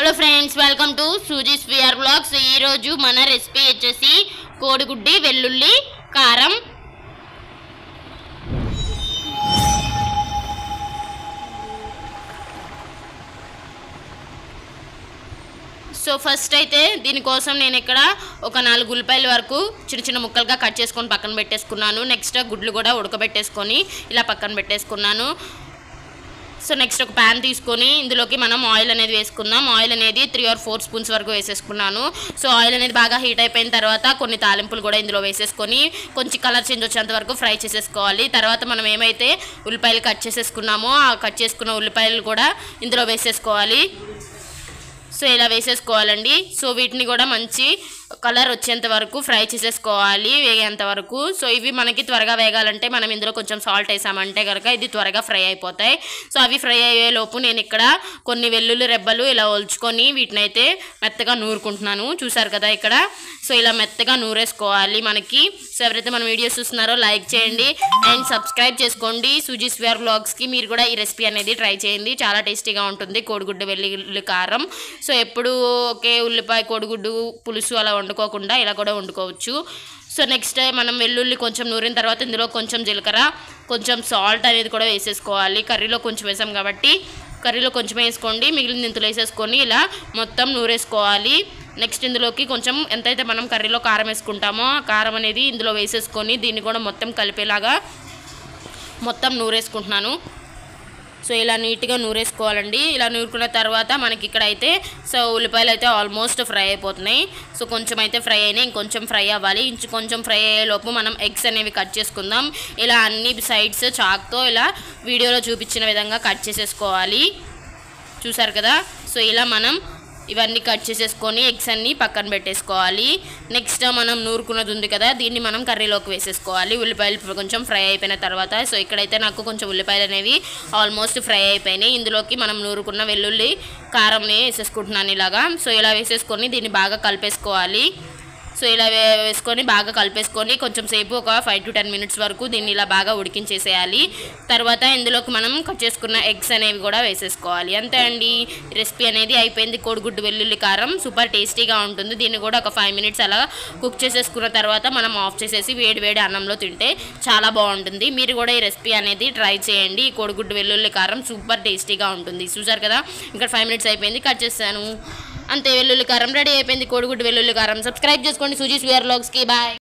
Hello friends, welcome to సూజీస్ VR blogs. ఈరోజు మన రెసిపీ వచ్చేసి కోడిగుడ్డి వెల్లుల్లి కారం. సో ఫస్ట్ అయితే దీనికోసం నేను ఇక్కడ ఒక 4 ఉల్లిపాయల వరకు చిన్న చిన్న ముక్కలుగా కట్ చేసుకొని పక్కన పెట్టేసుకున్నాను. నెక్స్ట్ గుడ్లు కూడా ఉడకబెట్టేసుకొని ఇలా పక్కన పెట్టేసుకున్నాను. సో నెక్స్ట్ ఒక ప్యాన్ తీసుకొని ఇందులోకి మనం ఆయిల్ అనేది వేసుకుందాం. ఆయిల్ అనేది 3 or 4 స్పూన్స్ వరకు వేసేసుకున్నాను. సో ఆయిల్ అనేది బాగా హీట్ అయిపోయిన తర్వాత కొన్ని తాలింపులు కూడా ఇందులో వేసేసుకొని కొంచెం కలర్ చేంజ్ వచ్చేంత వరకు ఫ్రై చేసేసుకోవాలి. తర్వాత మనం ఏమైతే ఉల్లిపాయలు కట్ చేసేసుకున్నామో ఆ కట్ చేసుకున్న ఉల్లిపాయలు కూడా ఇందులో వేసేసుకోవాలి. సో ఇలా వేసేసుకోవాలండి. సో వీటిని కూడా మంచి కలర్ వచ్చేంత వరకు ఫ్రై చేసేసుకోవాలి, వేగేంత వరకు. సో ఇవి మనకి త్వరగా వేగాలంటే మనం ఇందులో కొంచెం సాల్ట్ వేసామంటే కనుక ఇది త్వరగా ఫ్రై అయిపోతాయి. సో అవి ఫ్రై అయ్యేలోపు నేను ఇక్కడ కొన్ని వెల్లుల్లి రెబ్బలు ఇలా ఒలుచుకొని వీటిని అయితే మెత్తగా నూరుకుంటున్నాను. చూసారు కదా ఇక్కడ. సో ఇలా మెత్తగా నూరేసుకోవాలి మనకి. సో ఎవరైతే మన వీడియోస్ చూస్తున్నారో లైక్ చేయండి అండ్ సబ్స్క్రైబ్ చేసుకోండి సూజీస్ విఆర్ బ్లాగ్స్కి. మీరు కూడా ఈ రెసిపీ అనేది ట్రై చేయండి, చాలా టేస్టీగా ఉంటుంది కోడిగుడ్డు వెల్లుల్లి కారం. సో ఎప్పుడు ఒకే ఉల్లిపాయ కోడిగుడ్డు పులుసు అలా వండుకోకుండా ఇలా కూడా వండుకోవచ్చు. సో నెక్స్ట్ మనం వెల్లుల్లి కొంచెం నూరిన తర్వాత ఇందులో కొంచెం జీలకర్ర, కొంచెం సాల్ట్ అనేది కూడా వేసేసుకోవాలి. కర్రీలో కొంచెం వేసాం కాబట్టి కర్రీలో కొంచెం వేసుకోండి, మిగిలిన ఇందులో వేసేసుకొని ఇలా మొత్తం నూరేసుకోవాలి. నెక్స్ట్ ఇందులోకి కొంచెం ఎంతైతే మనం కర్రీలో కారం వేసుకుంటామో ఆ కారం అనేది ఇందులో వేసేసుకొని దీన్ని కూడా మొత్తం కలిపేలాగా మొత్తం నూరేసుకుంటున్నాను. సో ఇలా నీట్గా నూరేసుకోవాలండి. ఇలా నూరుకున్న తర్వాత మనకి ఇక్కడ అయితే సో ఉల్లిపాయలు అయితే ఆల్మోస్ట్ ఫ్రై అయిపోతున్నాయి. సో కొంచెం అయితే ఫ్రై అయినాయి, ఇంకొంచెం ఫ్రై అవ్వాలి. కొంచెం ఫ్రై అయ్యేలోపు మనం ఎగ్స్ అనేవి కట్ చేసుకుందాం. ఇలా అన్ని సైడ్స్ చాక్తో ఇలా వీడియోలో చూపించిన విధంగా కట్ చేసేసుకోవాలి. చూసారు కదా. సో ఇలా మనం ఇవన్నీ కట్ చేసేసుకొని ఎగ్స్ అన్నీ పక్కన పెట్టేసుకోవాలి. నెక్స్ట్ మనం నూరుకున్నది ఉంది కదా, దీన్ని మనం కర్రీలోకి వేసేసుకోవాలి. ఉల్లిపాయలు కొంచెం ఫ్రై అయిపోయిన తర్వాత. సో ఇక్కడైతే నాకు కొంచెం ఉల్లిపాయలు అనేవి ఆల్మోస్ట్ ఫ్రై అయిపోయినాయి. ఇందులోకి మనం నూరుకున్న వెల్లుల్లి కారంని వేసేసుకుంటున్నాను ఇలాగా. సో ఇలా వేసేసుకొని దీన్ని బాగా కలిపేసుకోవాలి. సో ఇలా వేసుకొని బాగా కలిపేసుకొని కొంచెం సేపు ఒక 5 to 10 minutes వరకు దీన్ని ఇలా బాగా ఉడికించేసేయాలి. తర్వాత ఇందులోకి మనం కట్ చేసుకున్న ఎగ్స్ అనేవి కూడా వేసేసుకోవాలి. అంతే అండి, రెసిపీ అనేది అయిపోయింది. కోడిగుడ్డు వెల్లుల్లి కారం సూపర్ టేస్టీగా ఉంటుంది. దీన్ని కూడా ఒక 5 minutes అలా కుక్ చేసేసుకున్న తర్వాత మనం ఆఫ్ చేసేసి వేడి వేడి అన్నంలో తింటే చాలా బాగుంటుంది. మీరు కూడా ఈ రెసిపీ అనేది ట్రై చేయండి. ఈ కోడిగుడ్డు వెల్లుల్లి కారం సూపర్ టేస్టీగా ఉంటుంది. చూసారు కదా, ఇంకా 5 minutes అయిపోయింది, కట్ చేస్తాను. అంతే, వెల్లుల్లి కారం రెడీ అయిపోయింది. కోడిగుడ్డు వెల్లుల్లి కారం. సబ్స్క్రైబ్ చేసుకోండి సూజీస్ విఆర్ బ్లాగ్స్కి. బాయ్.